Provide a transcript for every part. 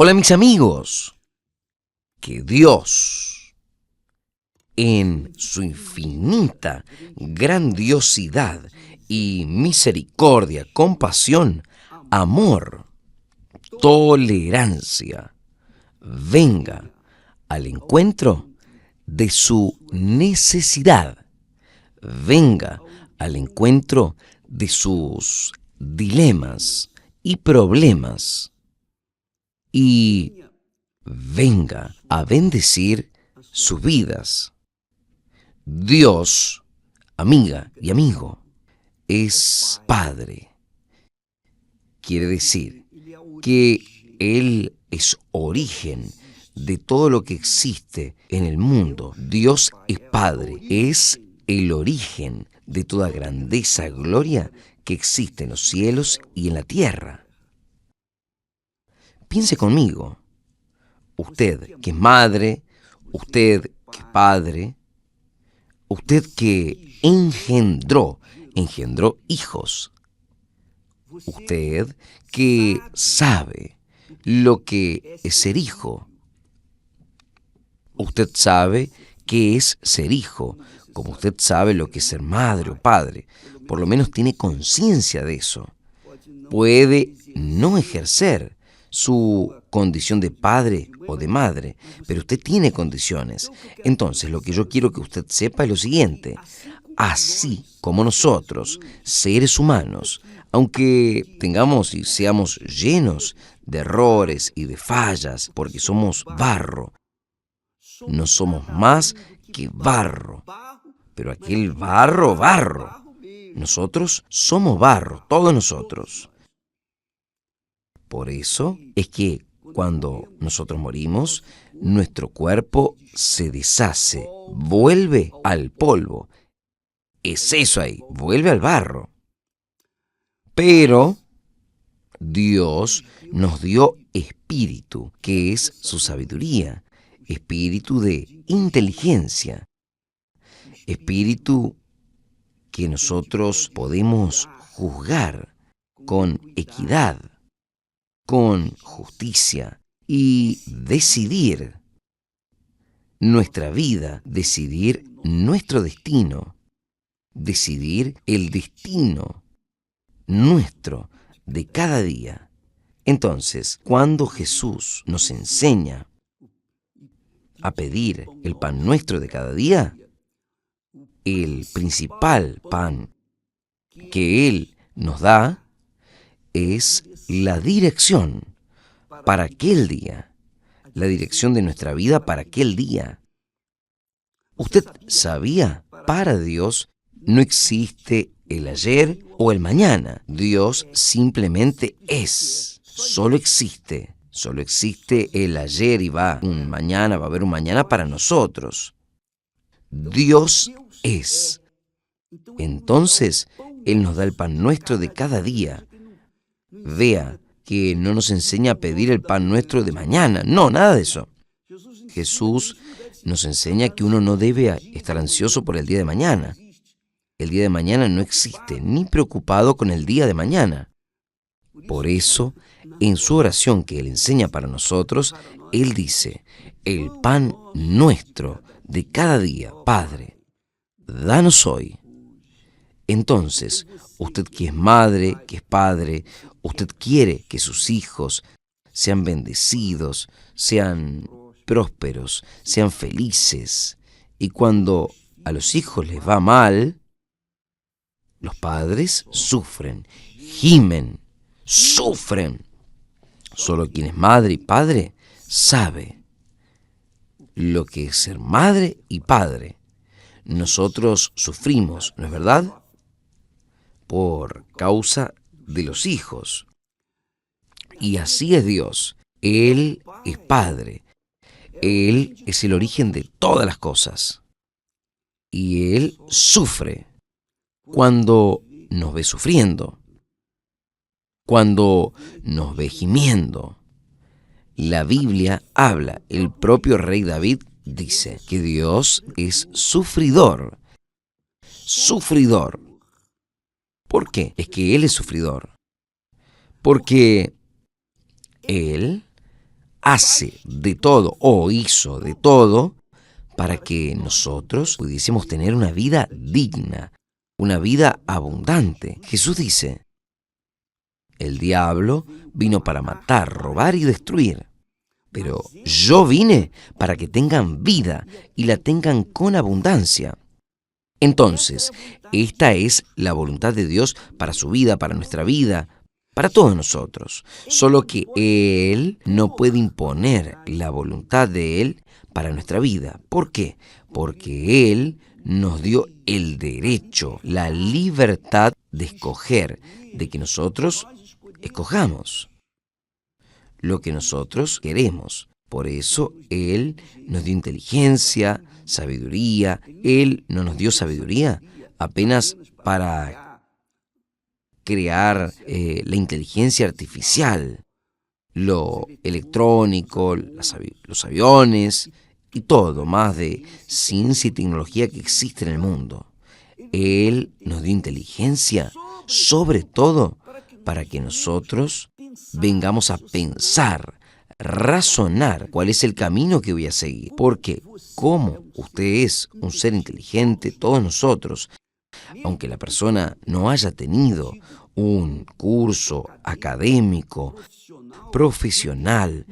Hola mis amigos, que Dios, en su infinita grandiosidad y misericordia, compasión, amor, tolerancia, venga al encuentro de su necesidad, venga al encuentro de sus dilemas y problemas, y venga a bendecir sus vidas. Dios, amiga y amigo, es Padre. Quiere decir que Él es origen de todo lo que existe en el mundo. Dios es Padre, es el origen de toda grandeza, gloria que existe en los cielos y en la tierra. Piense conmigo. Usted que es madre, usted que es padre, usted que engendró hijos, usted que sabe lo que es ser hijo, usted sabe qué es ser hijo, como usted sabe lo que es ser madre o padre, por lo menos tiene conciencia de eso. Puede no ejercer su condición de padre o de madre, pero usted tiene condiciones. Entonces, lo que yo quiero que usted sepa es lo siguiente: así como nosotros, seres humanos, aunque tengamos y seamos llenos de errores y de fallas, porque somos barro, no somos más que barro, pero aquel barro. Nosotros somos barro, todos nosotros. Por eso es que cuando nosotros morimos, nuestro cuerpo se deshace, vuelve al polvo. Es eso ahí, vuelve al barro. Pero Dios nos dio espíritu, que es su sabiduría, espíritu de inteligencia, espíritu que nosotros podemos juzgar con equidad, con justicia y decidir nuestra vida, decidir nuestro destino, decidir el destino nuestro de cada día. Entonces, cuando Jesús nos enseña a pedir el pan nuestro de cada día, el principal pan que Él nos da es la dirección para aquel día, la dirección de nuestra vida para aquel día. ¿Usted sabía? Para Dios no existe el ayer o el mañana. Dios simplemente es. Solo existe el ayer y va a haber un mañana para nosotros. Dios es. Entonces, Él nos da el pan nuestro de cada día. Vea que no nos enseña a pedir el pan nuestro de mañana. No, nada de eso. Jesús nos enseña que uno no debe estar ansioso por el día de mañana. El día de mañana no existe, ni preocupado con el día de mañana. Por eso, en su oración que Él enseña para nosotros, Él dice: el pan nuestro de cada día, Padre, danos hoy. Entonces, usted que es madre, que es padre, usted quiere que sus hijos sean bendecidos, sean prósperos, sean felices. Y cuando a los hijos les va mal, los padres sufren, gimen, sufren. Solo quien es madre y padre sabe lo que es ser madre y padre. Nosotros sufrimos, ¿no es verdad?, por causa de los hijos. Y así es Dios. Él es Padre. Él es el origen de todas las cosas. Y Él sufre cuando nos ve sufriendo, cuando nos ve gimiendo. La Biblia habla, el propio rey David dice que Dios es sufridor. Sufridor. ¿Por qué? Es que Él es sufridor. Porque Él hace de todo o hizo de todo para que nosotros pudiésemos tener una vida digna, una vida abundante. Jesús dice, el diablo vino para matar, robar y destruir, pero yo vine para que tengan vida y la tengan con abundancia. Entonces, esta es la voluntad de Dios para su vida, para nuestra vida, para todos nosotros. Solo que Él no puede imponer la voluntad de Él para nuestra vida. ¿Por qué? Porque Él nos dio el derecho, la libertad de escoger, de que nosotros escojamos lo que nosotros queremos. Por eso Él nos dio inteligencia, sabiduría. Él no nos dio sabiduría apenas para crear la inteligencia artificial, lo electrónico, los aviones y todo más de ciencia y tecnología que existe en el mundo. Él nos dio inteligencia, sobre todo para que nosotros vengamos a pensar, razonar cuál es el camino que voy a seguir. Porque como usted es un ser inteligente, todos nosotros, aunque la persona no haya tenido un curso académico, profesional,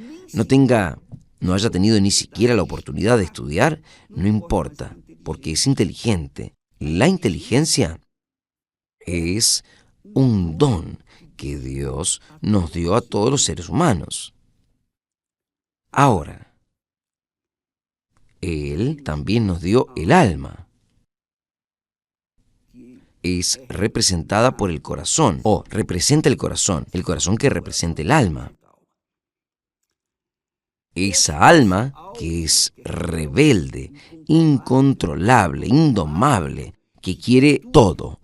no haya tenido ni siquiera la oportunidad de estudiar, no importa, porque es inteligente. La inteligencia es un don que Dios nos dio a todos los seres humanos. Ahora, Él también nos dio el alma. Es representada por el corazón, o representa el corazón que representa el alma. Esa alma que es rebelde, incontrolable, indomable, que quiere todo,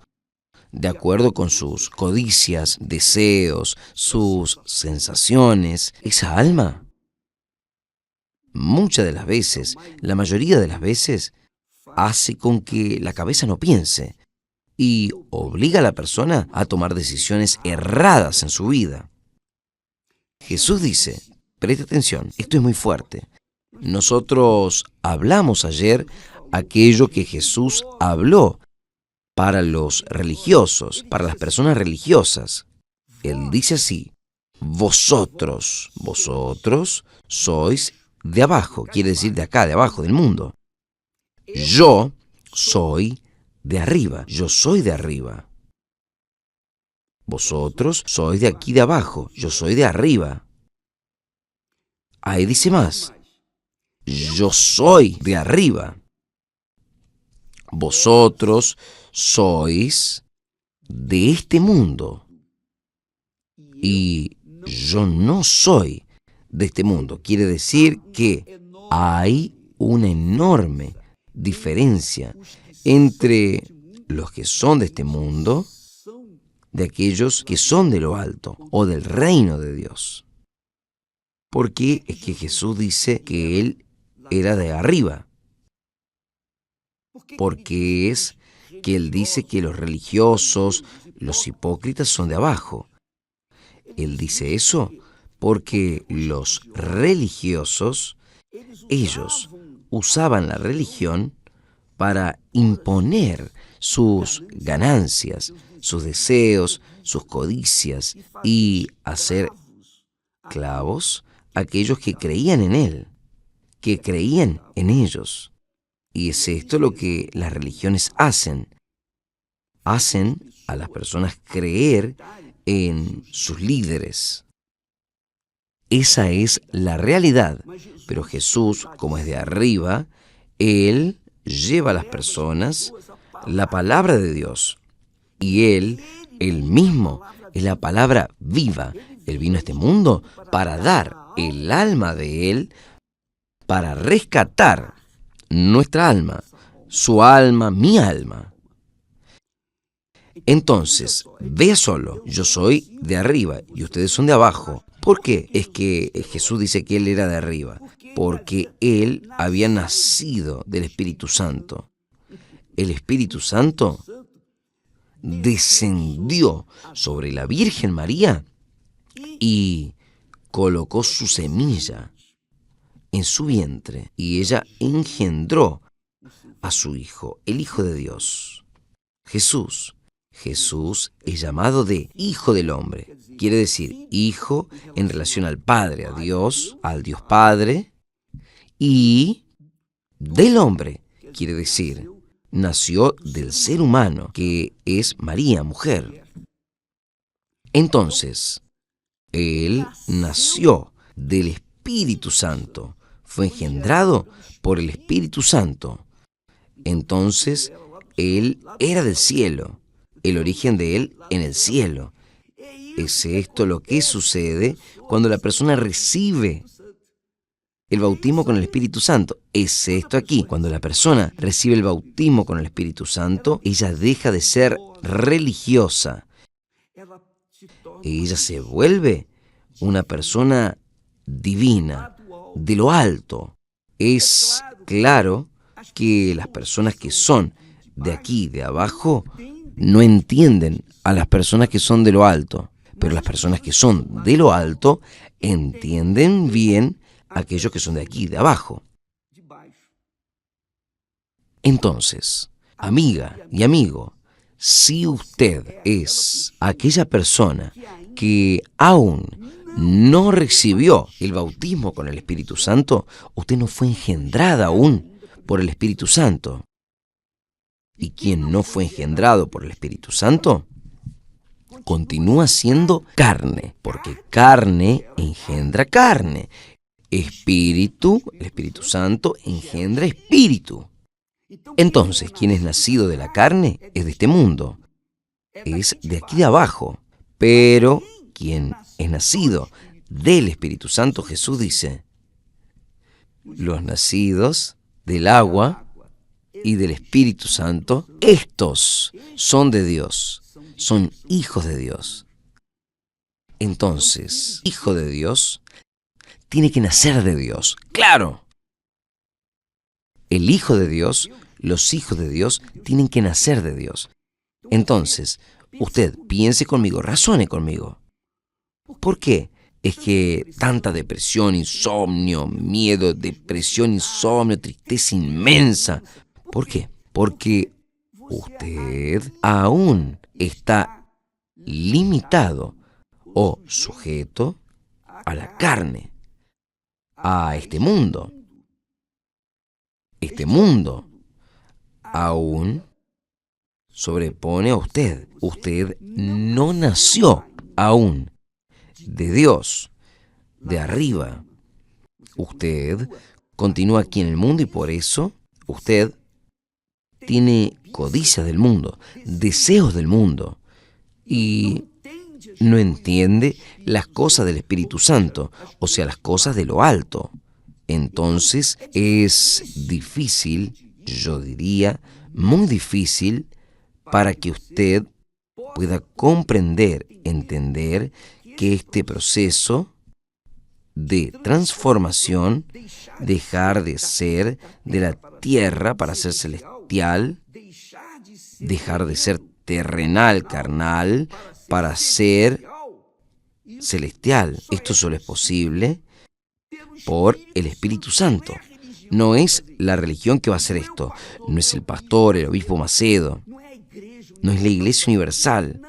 de acuerdo con sus codicias, deseos, sus sensaciones. Esa alma, muchas de las veces, la mayoría de las veces, hace con que la cabeza no piense y obliga a la persona a tomar decisiones erradas en su vida. Jesús dice, preste atención, esto es muy fuerte. Nosotros hablamos ayer aquello que Jesús habló para los religiosos, para las personas religiosas. Él dice así, vosotros sois de abajo, quiere decir de acá, de abajo, del mundo. Yo soy de arriba, yo soy de arriba. Vosotros sois de aquí de abajo, yo soy de arriba. Ahí dice más, yo soy de arriba. Vosotros sois de este mundo y yo no soy de este mundo. Quiere decir que hay una enorme diferencia entre los que son de este mundo, de aquellos que son de lo alto o del reino de Dios. Porque es que Jesús dice que Él era de arriba. Porque es que Él dice que los religiosos, los hipócritas son de abajo. Él dice eso porque los religiosos, ellos usaban la religión para imponer sus ganancias, sus deseos, sus codicias y hacer esclavos a aquellos que creían en Él, que creían en ellos. Y es esto lo que las religiones hacen. Hacen a las personas creer en sus líderes. Esa es la realidad. Pero Jesús, como es de arriba, Él lleva a las personas la palabra de Dios. Y Él mismo, es la palabra viva. Él vino a este mundo para dar el alma de Él, para rescatar nuestra alma, su alma, mi alma. Entonces, vea solo, yo soy de arriba y ustedes son de abajo. ¿Por qué? Es que Jesús dice que Él era de arriba, porque Él había nacido del Espíritu Santo. El Espíritu Santo descendió sobre la Virgen María y colocó su semilla en su vientre y ella engendró a su Hijo, el Hijo de Dios, Jesús. Jesús es llamado de Hijo del Hombre. Quiere decir Hijo en relación al Padre, a Dios, al Dios Padre, y del hombre. Quiere decir, nació del ser humano, que es María, mujer. Entonces, Él nació del Espíritu Santo, fue engendrado por el Espíritu Santo. Entonces, Él era del cielo, el origen de Él en el cielo. Es esto lo que sucede cuando la persona recibe el bautismo con el Espíritu Santo. Es esto aquí. Cuando la persona recibe el bautismo con el Espíritu Santo, ella deja de ser religiosa. Ella se vuelve una persona divina, de lo alto. Es claro que las personas que son de aquí, de abajo, no entienden a las personas que son de lo alto. Pero las personas que son de lo alto entienden bien a aquellos que son de aquí, de abajo. Entonces, amiga y amigo, si usted es aquella persona que aún no recibió el bautismo con el Espíritu Santo, usted no fue engendrada aún por el Espíritu Santo. ¿Y quien no fue engendrado por el Espíritu Santo? Continúa siendo carne, porque carne engendra carne. Espíritu, el Espíritu Santo, engendra espíritu. Entonces, quien es nacido de la carne es de este mundo, es de aquí de abajo. Pero quien es nacido del Espíritu Santo, Jesús dice, los nacidos del agua y del Espíritu Santo, estos son de Dios, son hijos de Dios. Entonces, hijo de Dios tiene que nacer de Dios. ¡Claro! El Hijo de Dios, los hijos de Dios, tienen que nacer de Dios. Entonces, usted piense conmigo, razone conmigo. ¿Por qué es que tanta depresión, insomnio, miedo, depresión, insomnio, tristeza inmensa? ¿Por qué? Porque usted aún está limitado o sujeto a la carne, a este mundo. Este mundo aún sobrepone a usted. Usted no nació aún de Dios, de arriba. Usted continúa aquí en el mundo y por eso usted tiene codicia del mundo, deseos del mundo y no entiende las cosas del Espíritu Santo, o sea, las cosas de lo alto. Entonces es difícil, yo diría, muy difícil para que usted pueda comprender, entender que este proceso de transformación, dejar de ser de la tierra para ser celestial, dejar de ser terrenal, carnal, para ser celestial. Esto solo es posible por el Espíritu Santo. No es la religión que va a hacer esto, no es el pastor, el obispo Macedo, no es la Iglesia Universal.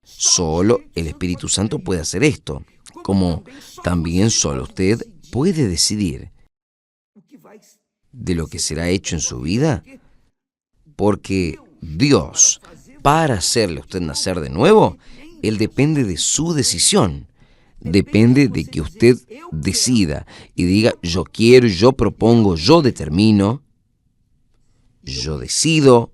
Solo el Espíritu Santo puede hacer esto, como también solo usted puede decidir de lo que será hecho en su vida, porque Dios, para hacerle a usted nacer de nuevo, Él depende de su decisión. Depende de que usted decida y diga, yo quiero, yo propongo, yo determino, yo decido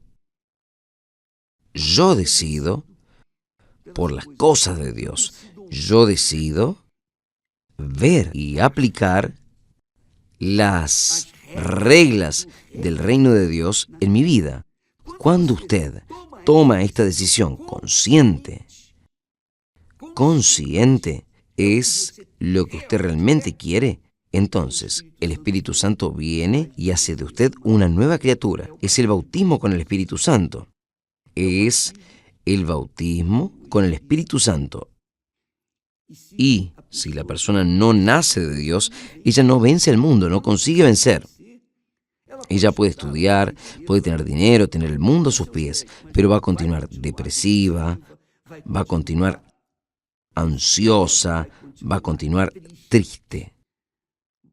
por las cosas de Dios. Yo decido ver y aplicar las reglas del reino de Dios en mi vida. Cuando usted toma esta decisión consciente, es lo que usted realmente quiere, entonces el Espíritu Santo viene y hace de usted una nueva criatura. Es el bautismo con el Espíritu Santo. Es el bautismo con el Espíritu Santo. Y Si la persona no nace de Dios, ella no vence al mundo, no consigue vencer. Ella puede estudiar, puede tener dinero, tener el mundo a sus pies, pero va a continuar depresiva, va a continuar ansiosa, va a continuar triste.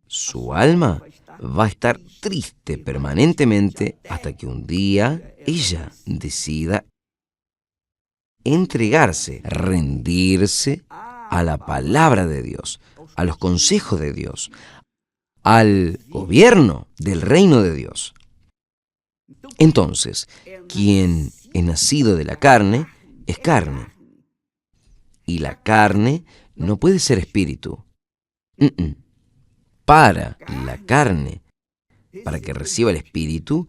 Su alma va a estar triste permanentemente hasta que un día ella decida entregarse, rendirse a la palabra de Dios, a los consejos de Dios, al gobierno del reino de Dios. Entonces, quien es nacido de la carne es carne. Y la carne no puede ser espíritu. Para la carne, para que reciba el espíritu,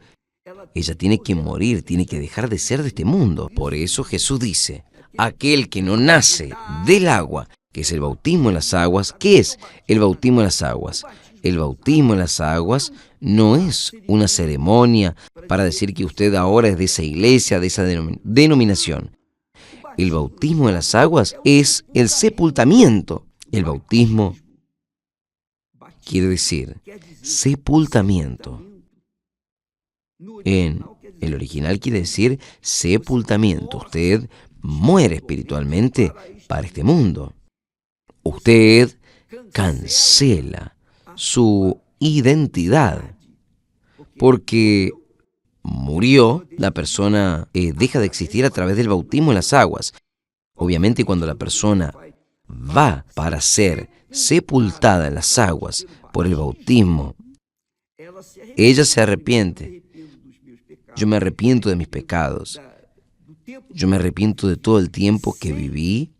ella tiene que morir, tiene que dejar de ser de este mundo. Por eso Jesús dice, aquel que no nace del agua, que es el bautismo en las aguas. ¿Qué es el bautismo en las aguas? El bautismo en las aguas no es una ceremonia para decir que usted ahora es de esa iglesia, de esa denominación. El bautismo en las aguas es el sepultamiento. El bautismo quiere decir sepultamiento. En el original quiere decir sepultamiento. Usted muere espiritualmente para este mundo. Usted cancela su identidad porque murió. La persona deja de existir a través del bautismo en las aguas. Obviamente, cuando la persona va para ser sepultada en las aguas por el bautismo, ella se arrepiente. Yo me arrepiento de mis pecados. Yo me arrepiento de todo el tiempo que viví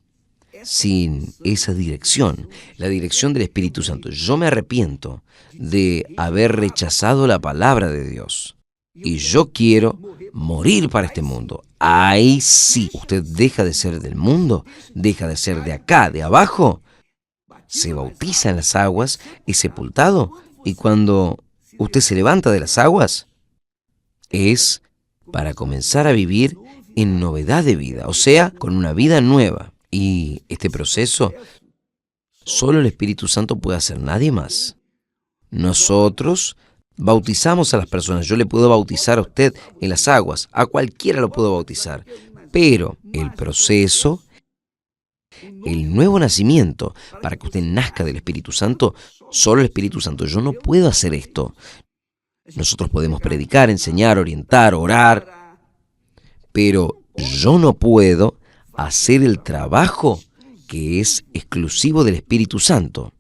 sin esa dirección, la dirección del Espíritu Santo. Yo me arrepiento de haber rechazado la palabra de Dios. Y yo quiero morir para este mundo. Ahí sí, usted deja de ser del mundo, deja de ser de acá, de abajo, se bautiza en las aguas, es sepultado, y cuando usted se levanta de las aguas, es para comenzar a vivir en novedad de vida, o sea, con una vida nueva. Y este proceso solo el Espíritu Santo puede hacer, nadie más. Nosotros bautizamos a las personas. Yo le puedo bautizar a usted en las aguas, a cualquiera lo puedo bautizar, pero el proceso, el nuevo nacimiento, para que usted nazca del Espíritu Santo, solo el Espíritu Santo. Yo no puedo hacer esto. Nosotros podemos predicar, enseñar, orientar, orar, pero yo no puedo hacer el trabajo que es exclusivo del Espíritu Santo.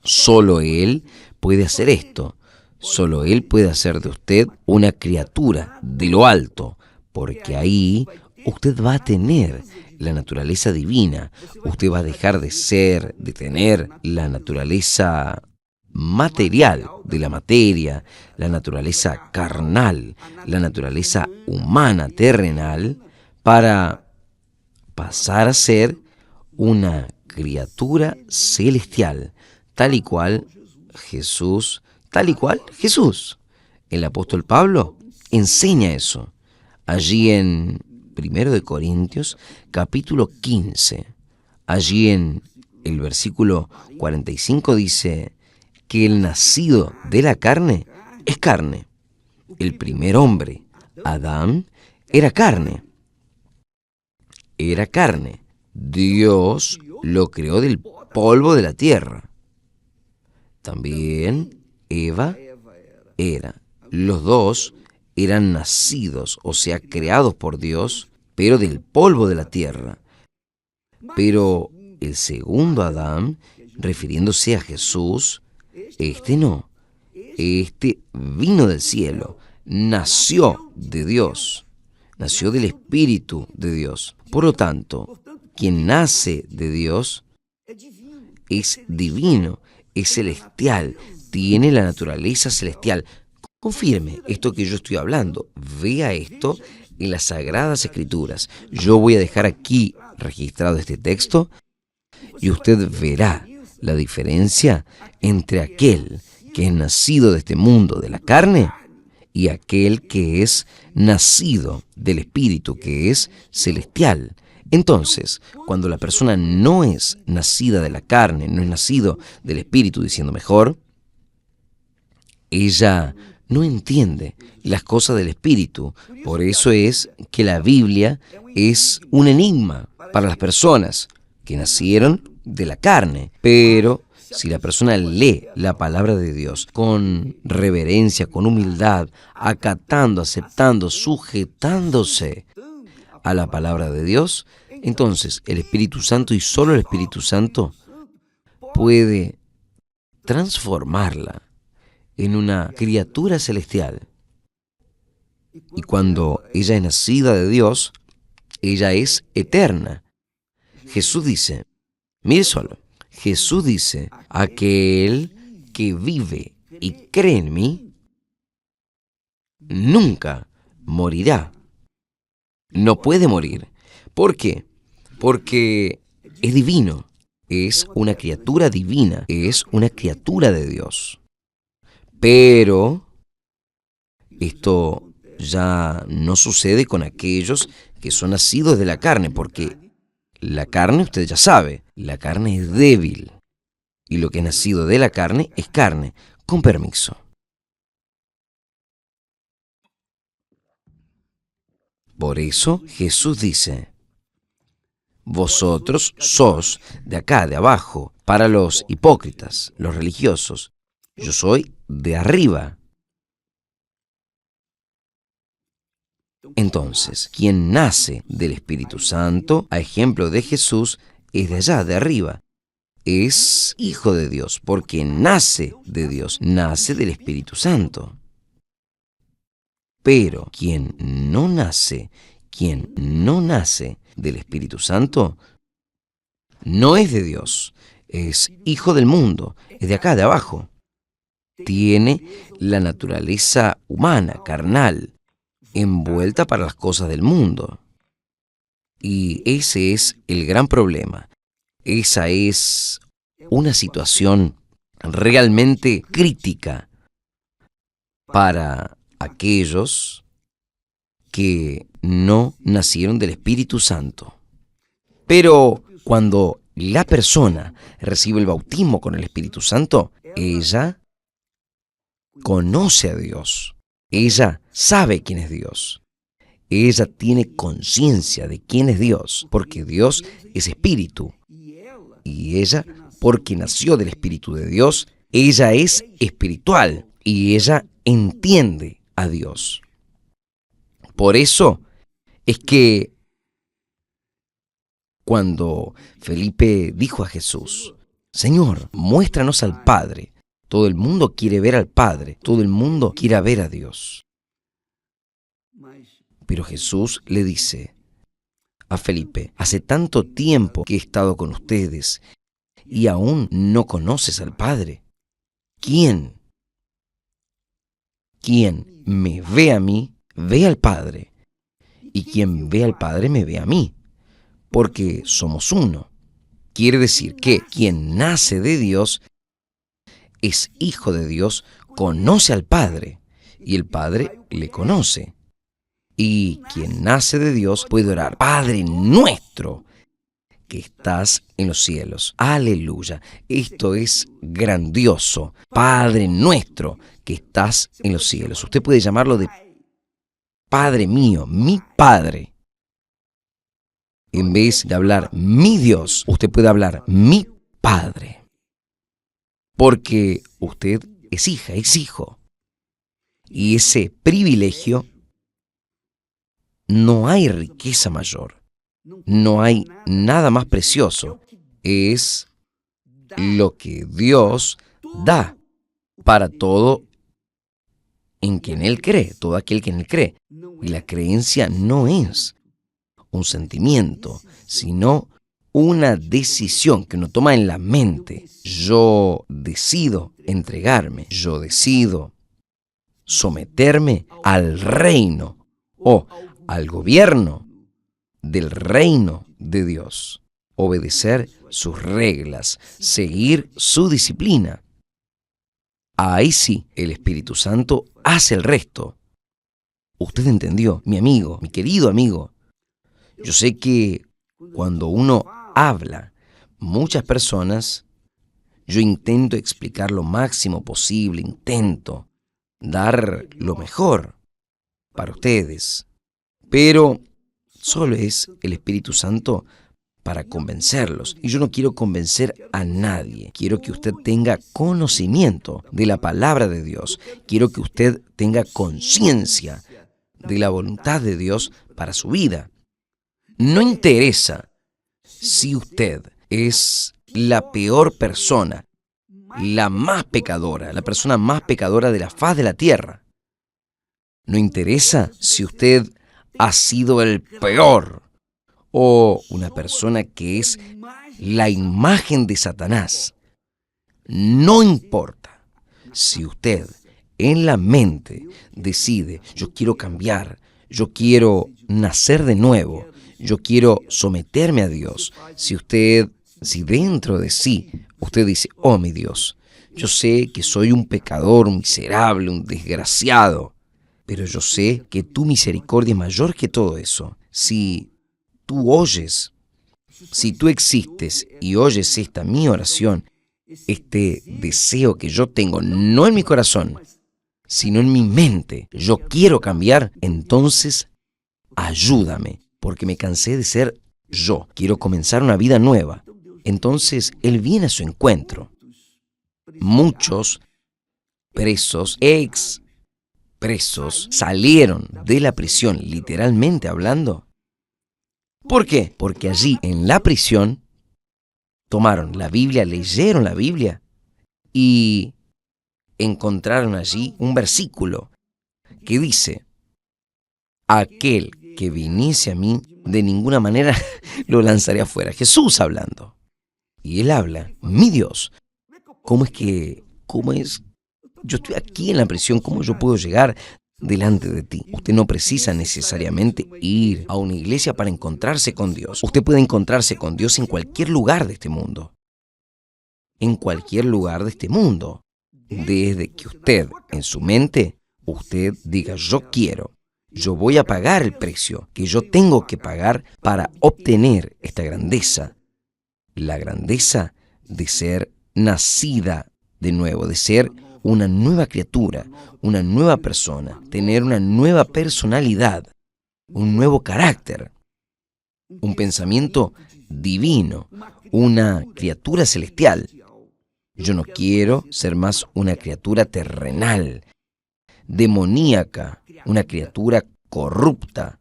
Solo Él puede hacer esto. Solo Él puede hacer de usted una criatura de lo alto, porque ahí usted va a tener la naturaleza divina. Usted va a dejar de tener la naturaleza material de la materia, la naturaleza carnal, la naturaleza humana, terrenal, para pasar a ser una criatura celestial, tal y cual Jesús. El apóstol Pablo enseña eso. Allí en 1 Corintios, capítulo 15, allí en el versículo 45 dice que el nacido de la carne es carne. El primer hombre, Adán, era carne. Era carne. Dios lo creó del polvo de la tierra. También Eva era. Los dos eran nacidos, o sea, creados por Dios, pero del polvo de la tierra. Pero el segundo Adán, refiriéndose a Jesús, este no. Este vino del cielo, nació de Dios, nació del Espíritu de Dios. Por lo tanto, quien nace de Dios es divino, es celestial, tiene la naturaleza celestial. Confirme esto que yo estoy hablando. Vea esto en las Sagradas Escrituras. Yo voy a dejar aquí registrado este texto y usted verá la diferencia entre aquel que es nacido de este mundo de la carne y aquel que es nacido del Espíritu, que es celestial. Entonces, cuando la persona no es nacida de la carne, no es nacido del Espíritu, diciendo mejor, ella no entiende las cosas del Espíritu. Por eso es que la Biblia es un enigma para las personas que nacieron de la carne. Pero si la persona lee la palabra de Dios con reverencia, con humildad, acatando, aceptando, sujetándose a la palabra de Dios, entonces el Espíritu Santo y solo el Espíritu Santo puede transformarla en una criatura celestial. Y cuando ella es nacida de Dios, ella es eterna. Jesús dice, mire solo, Jesús dice, aquel que vive y cree en mí, nunca morirá. No puede morir. ¿Por qué? Porque es divino, es una criatura divina, es una criatura de Dios. Pero esto ya no sucede con aquellos que son nacidos de la carne, porque la carne, usted ya sabe, la carne es débil. Y lo que es nacido de la carne es carne. Con permiso. Por eso Jesús dice, vosotros sos de acá, de abajo, para los hipócritas, los religiosos. Yo soy de arriba. Entonces, quien nace del Espíritu Santo, a ejemplo de Jesús, es de allá, de arriba. Es hijo de Dios, porque nace de Dios, nace del Espíritu Santo. Pero quien no nace del Espíritu Santo, no es de Dios, es hijo del mundo, es de acá, de abajo. Tiene la naturaleza humana, carnal, envuelta para las cosas del mundo. Y ese es el gran problema. Esa es una situación realmente crítica para aquellos que no nacieron del Espíritu Santo. Pero cuando la persona recibe el bautismo con el Espíritu Santo, ella conoce a Dios. Ella sabe quién es Dios. Ella tiene conciencia de quién es Dios, porque Dios es espíritu. Y ella, porque nació del Espíritu de Dios, ella es espiritual y ella entiende a Dios. Por eso es que cuando Felipe dijo a Jesús, Señor, muéstranos al Padre. Todo el mundo quiere ver al Padre, todo el mundo quiere ver a Dios. Pero Jesús le dice a Felipe, hace tanto tiempo que he estado con ustedes y aún no conoces al Padre. ¿Quién me ve a mí, ve al Padre, y quien ve al Padre me ve a mí, porque somos uno. Quiere decir que quien nace de Dios es hijo de Dios, conoce al Padre, y el Padre le conoce. Y quien nace de Dios puede orar, Padre nuestro, que estás en los cielos. Aleluya. Esto es grandioso. Padre nuestro, que estás en los cielos. Usted puede llamarlo de Padre mío, mi Padre. En vez de hablar mi Dios, usted puede hablar mi Padre. Porque usted es hija, es hijo. Y ese privilegio, no hay riqueza mayor. No hay nada más precioso. Es lo que Dios da para todo en quien Él cree, todo aquel que en Él cree. Y la creencia no es un sentimiento, sino una decisión que uno toma en la mente. Yo decido entregarme, yo decido someterme al reino o al gobierno del reino de Dios, obedecer sus reglas, seguir su disciplina. Ahí sí, el Espíritu Santo hace el resto. Usted entendió, mi amigo, mi querido amigo. Yo sé que Cuando uno habla, muchas personas, yo intento explicar lo máximo posible, intento dar lo mejor para ustedes, pero solo es el Espíritu Santo para convencerlos. Y yo no quiero convencer a nadie. Quiero que usted tenga conocimiento de la palabra de Dios. Quiero que usted tenga conciencia de la voluntad de Dios para su vida. No interesa si usted es la peor persona, la más pecadora, la persona más pecadora de la faz de la tierra. No interesa si usted ha sido el peor o una persona que es la imagen de Satanás. No importa si usted en la mente decide, yo quiero cambiar, yo quiero nacer de nuevo, yo quiero someterme a Dios. Si dentro de sí usted dice, oh mi Dios, yo sé que soy un pecador, un miserable, un desgraciado, pero yo sé que tu misericordia es mayor que todo eso. Si tú oyes, si tú existes y oyes esta mi oración, este deseo que yo tengo, no en mi corazón, sino en mi mente, yo quiero cambiar, entonces ayúdame, porque me cansé de ser yo, quiero comenzar una vida nueva. Entonces Él viene a su encuentro. Muchos presos, ex-presos, salieron de la prisión, literalmente hablando. ¿Por qué? Porque allí, en la prisión, tomaron la Biblia, leyeron la Biblia y encontraron allí un versículo que dice, aquel que viniese a mí, de ninguna manera lo lanzaré afuera. Jesús hablando. Y Él habla, mi Dios, ¿cómo es? Yo estoy aquí en la prisión, ¿cómo yo puedo llegar delante de ti? Usted no precisa necesariamente ir a una iglesia para encontrarse con Dios. Usted puede encontrarse con Dios en cualquier lugar de este mundo. En cualquier lugar de este mundo. Desde que usted, en su mente, usted diga, yo voy a pagar el precio que yo tengo que pagar para obtener esta grandeza. La grandeza de ser nacida de nuevo, de ser una nueva criatura, una nueva persona, tener una nueva personalidad, un nuevo carácter, un pensamiento divino, una criatura celestial. Yo no quiero ser más una criatura terrenal, demoníaca, una criatura corrupta,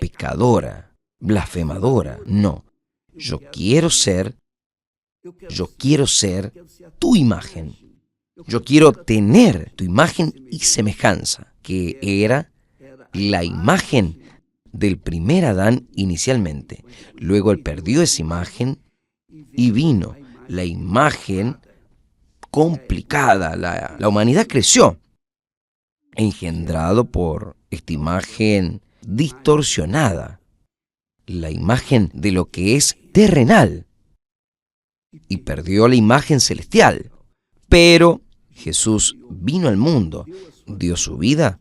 pecadora, blasfemadora. No, yo quiero ser tu imagen. Yo quiero tener tu imagen y semejanza, que era la imagen del primer Adán inicialmente. Luego él perdió esa imagen y vino la imagen complicada. La humanidad creció, engendrado por esta imagen distorsionada, la imagen de lo que es terrenal, y perdió la imagen celestial. Pero Jesús vino al mundo, dio su vida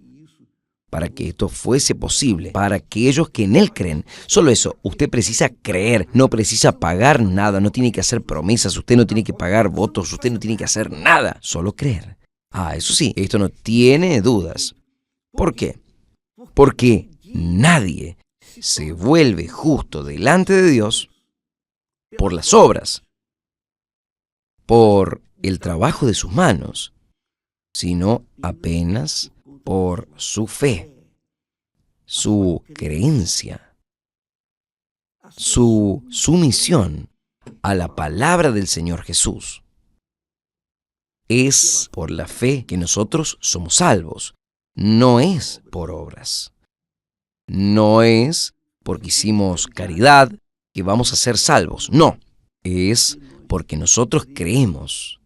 para que esto fuese posible, para aquellos que en Él creen. Solo eso, usted precisa creer, no precisa pagar nada, no tiene que hacer promesas, usted no tiene que pagar votos, usted no tiene que hacer nada, solo creer. Eso sí, esto no tiene dudas. ¿Por qué? Porque nadie se vuelve justo delante de Dios por las obras, por el trabajo de sus manos, sino apenas por su fe, su creencia, su sumisión a la palabra del Señor Jesús. Es por la fe que nosotros somos salvos, no es por obras. No es porque hicimos caridad que vamos a ser salvos, no, es porque nosotros creemos.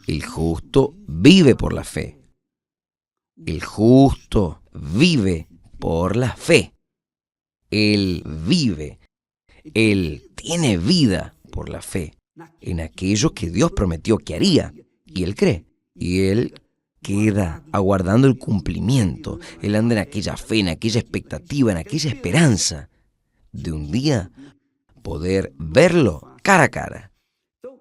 El justo vive por la fe. El justo vive por la fe. Él vive, Él tiene vida por la fe en aquello que Dios prometió que haría. Y Él cree. Y Él queda aguardando el cumplimiento. Él anda en aquella fe, en aquella expectativa, en aquella esperanza. de un día poder verlo cara a cara.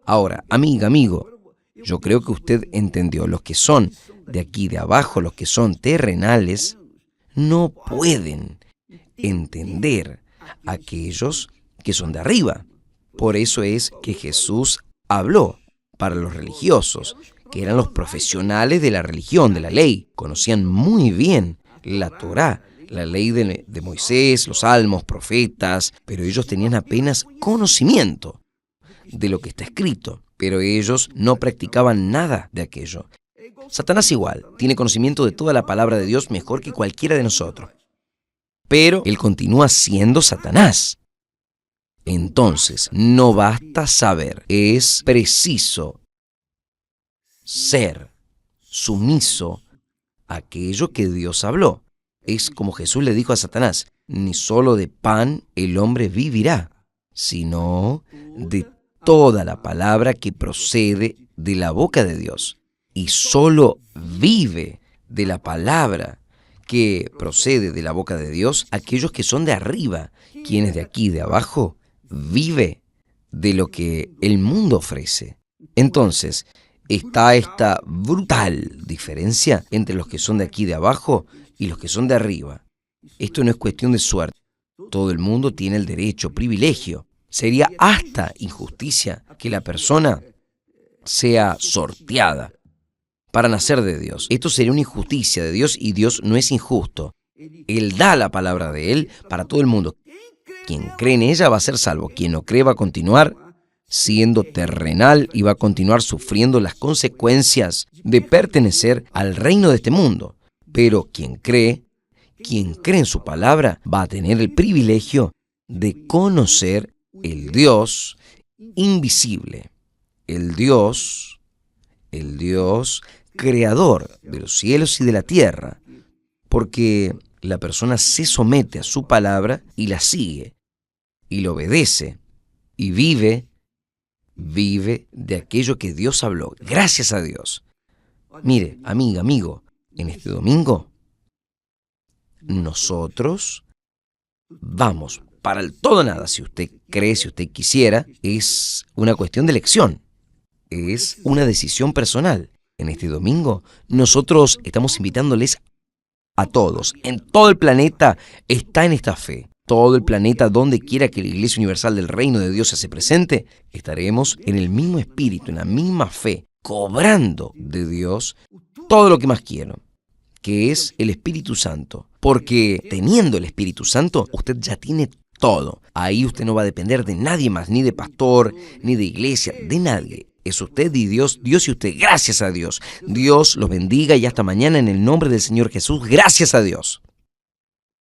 Ahora, amiga, amigo, yo creo que usted entendió. Los que son de aquí de abajo, los que son terrenales, no pueden entender a aquellos que son de arriba. Por eso es que Jesús habló para los religiosos, que eran los profesionales de la religión, de la ley. Conocían muy bien la Torá, la ley de Moisés, los salmos, profetas, pero ellos tenían apenas conocimiento de lo que está escrito, pero ellos no practicaban nada de aquello. Satanás igual, tiene conocimiento de toda la palabra de Dios mejor que cualquiera de nosotros, pero él continúa siendo Satanás. Entonces, no basta saber, es preciso ser sumiso a aquello que Dios habló. Es como Jesús le dijo a Satanás: ni solo de pan el hombre vivirá, sino de toda la palabra que procede de la boca de Dios. Y solo vive de la palabra que procede de la boca de Dios aquellos que son de arriba. Quienes de aquí, de abajo, vive de lo que el mundo ofrece. Entonces, está esta brutal diferencia entre los que son de aquí, de abajo, y los que son de arriba. Esto no es cuestión de suerte. Todo el mundo tiene el derecho, privilegio. Sería hasta injusticia que la persona sea sorteada para nacer de Dios. Esto sería una injusticia de Dios, y Dios no es injusto. Él da la palabra de Él para todo el mundo. Quien cree en ella va a ser salvo. Quien no cree va a continuar siendo terrenal y va a continuar sufriendo las consecuencias de pertenecer al reino de este mundo. Pero quien cree en su palabra va a tener el privilegio de conocer el Dios invisible, el Dios creador de los cielos y de la tierra, porque la persona se somete a su palabra y la sigue, y lo obedece, y vive de aquello que Dios habló. Gracias a Dios. Mire, amiga, amigo, en este domingo, nosotros vamos para el todo o nada. Si usted cree, si usted quisiera, es una cuestión de elección. Es una decisión personal. En este domingo, nosotros estamos invitándoles a todos. En todo el planeta está en esta fe. Todo el planeta, donde quiera que la Iglesia Universal del Reino de Dios se hace presente, estaremos en el mismo espíritu, en la misma fe, cobrando de Dios todo lo que más quiero, que es el Espíritu Santo. Porque teniendo el Espíritu Santo, usted ya tiene todo. Ahí usted no va a depender de nadie más, ni de pastor, ni de iglesia, de nadie. Es usted y Dios, Dios y usted. Gracias a Dios. Dios los bendiga y hasta mañana en el nombre del Señor Jesús. Gracias a Dios.